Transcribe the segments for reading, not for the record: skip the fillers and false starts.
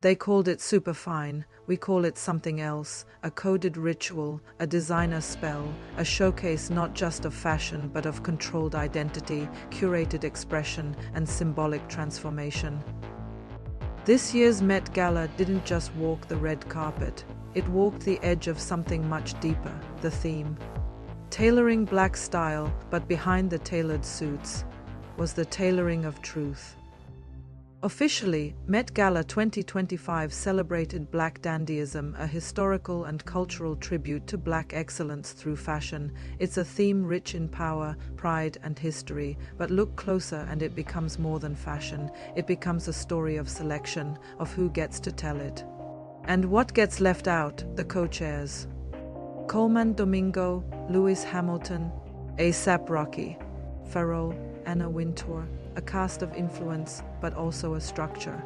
They called it superfine, we call it something else, a coded ritual, a designer spell, a showcase not just of fashion but of controlled identity, curated expression, and symbolic transformation. This year's Met Gala didn't just walk the red carpet, it walked the edge of something much deeper, the theme. Tailoring Black Style, but behind the tailored suits was the tailoring of truth. Officially, Met Gala 2025 celebrated Black dandyism, a historical and cultural tribute to Black excellence through fashion. It's a theme rich in power, pride, and history, but look closer and it becomes more than fashion. It becomes a story of selection, of who gets to tell it. And what gets left out? The co-chairs. Coleman Domingo, Lewis Hamilton, A$AP Rocky, Pharrell, Anna Wintour, a cast of influence, but also a structure.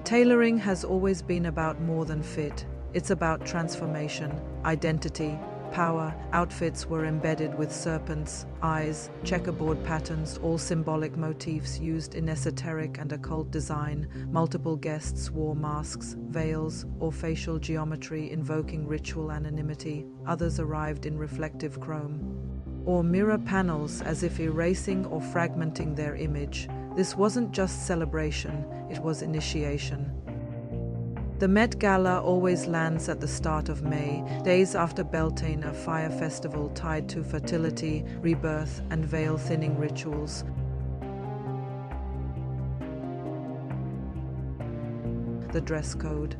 Tailoring has always been about more than fit. It's about transformation, identity, power. Outfits were embedded with serpents, eyes, checkerboard patterns, all symbolic motifs used in esoteric and occult design. Multiple guests wore masks, veils, or facial geometry invoking ritual anonymity. Others arrived in reflective chrome or mirror panels as if erasing or fragmenting their image. This wasn't just celebration, it was initiation. The Met Gala always lands at the start of May, days after Beltane, a fire festival tied to fertility, rebirth, and veil-thinning rituals. The dress code.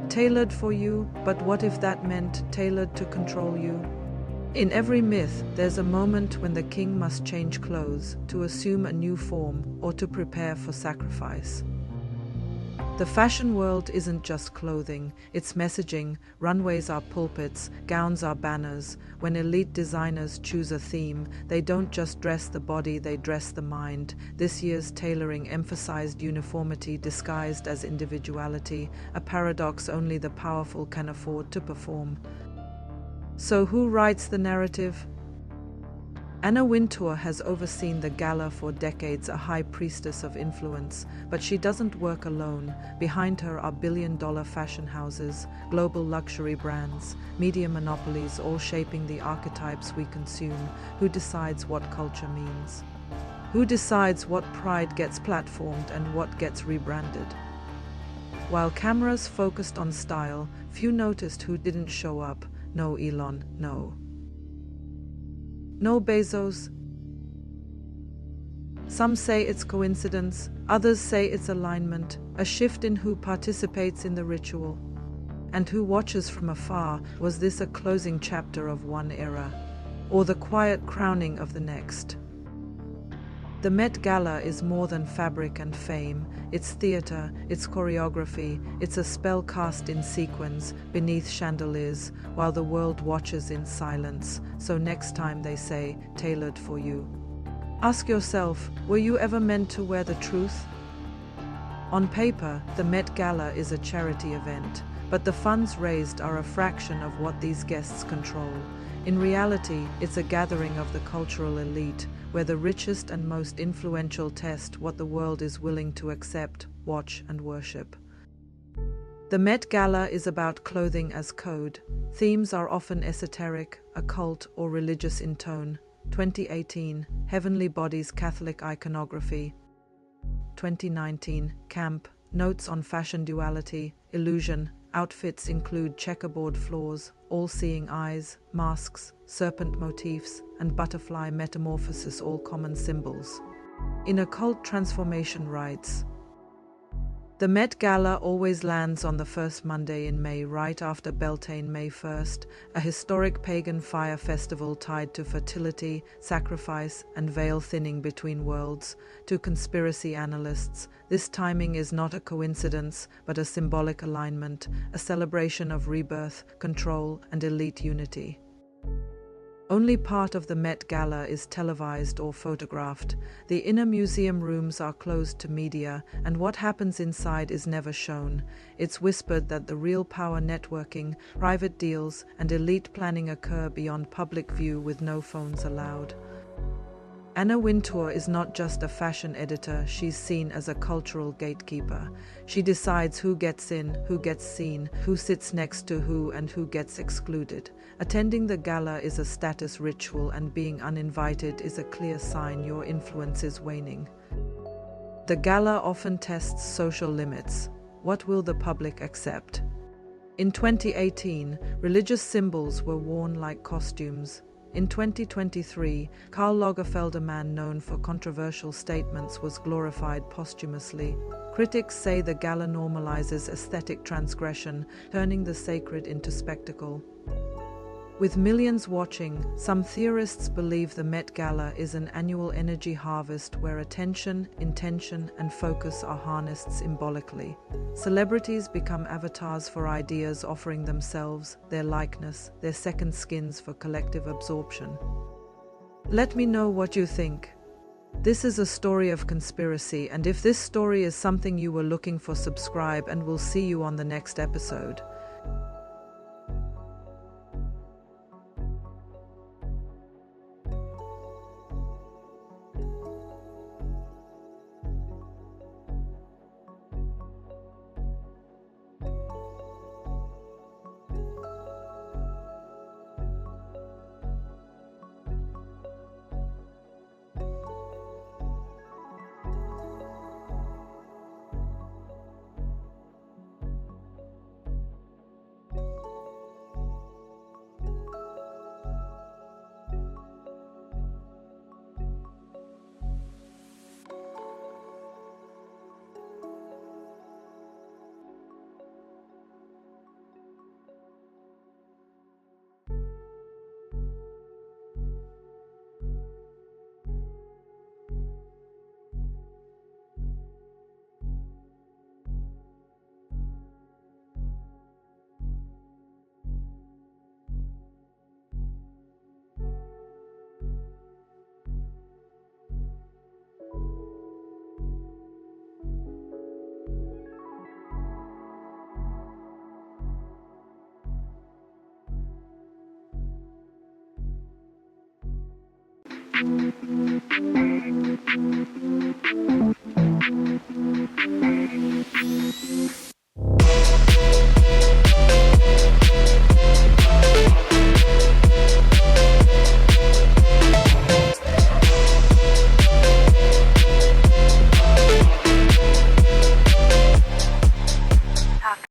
Tailored for you, but what if that meant tailored to control you? In every myth, there's a moment when the king must change clothes, to assume a new form, or to prepare for sacrifice. The fashion world isn't just clothing, it's messaging. Runways are pulpits, gowns are banners. When elite designers choose a theme, they don't just dress the body, they dress the mind. This year's tailoring emphasized uniformity disguised as individuality, a paradox only the powerful can afford to perform. So who writes the narrative? Anna Wintour has overseen the gala for decades, a high priestess of influence, but she doesn't work alone. Behind her are billion-dollar fashion houses, global luxury brands, media monopolies, all shaping the archetypes we consume. Who decides what culture means? Who decides what pride gets platformed and what gets rebranded? While cameras focused on style, few noticed who didn't show up. No Elon, no Bezos. Some say it's coincidence, others say it's alignment, a shift in who participates in the ritual and who watches from afar. Was this a closing chapter of one era, or the quiet crowning of the next? The Met Gala is more than fabric and fame. It's theater, it's choreography, it's a spell cast in sequins, beneath chandeliers, while the world watches in silence. So next time they say, tailored for you, ask yourself, were you ever meant to wear the truth? On paper, the Met Gala is a charity event, but the funds raised are a fraction of what these guests control. In reality, it's a gathering of the cultural elite, where the richest and most influential test what the world is willing to accept, watch, and worship. The Met Gala is about clothing as code. Themes are often esoteric, occult, or religious in tone. 2018, Heavenly Bodies Catholic Iconography. 2019, Camp, Notes on Fashion Duality, Illusion. Outfits include checkerboard floors, all-seeing eyes, masks, serpent motifs, and butterfly metamorphosis, all common symbols. In Occult Transformation writes, the Met Gala always lands on the first Monday in May, right after Beltane, May 1st, a historic pagan fire festival tied to fertility, sacrifice, and veil thinning between worlds. To conspiracy analysts, this timing is not a coincidence, but a symbolic alignment, a celebration of rebirth, control, and elite unity. Only part of the Met Gala is televised or photographed. The inner museum rooms are closed to media, and what happens inside is never shown. It's whispered that the real power networking, private deals, and elite planning occur beyond public view with no phones allowed. Anna Wintour is not just a fashion editor, she's seen as a cultural gatekeeper. She decides who gets in, who gets seen, who sits next to who, and who gets excluded. Attending the gala is a status ritual, and being uninvited is a clear sign your influence is waning. The gala often tests social limits. What will the public accept? In 2018, religious symbols were worn like costumes. In 2023, Karl Lagerfeld, a man known for controversial statements, was glorified posthumously. Critics say the gala normalizes aesthetic transgression, turning the sacred into spectacle. With millions watching, some theorists believe the Met Gala is an annual energy harvest where attention, intention, and focus are harnessed symbolically. Celebrities become avatars for ideas, offering themselves, their likeness, their second skins for collective absorption. Let me know what you think. This is a story of conspiracy, and if this story is something you were looking for, subscribe, and we'll see you on the next episode.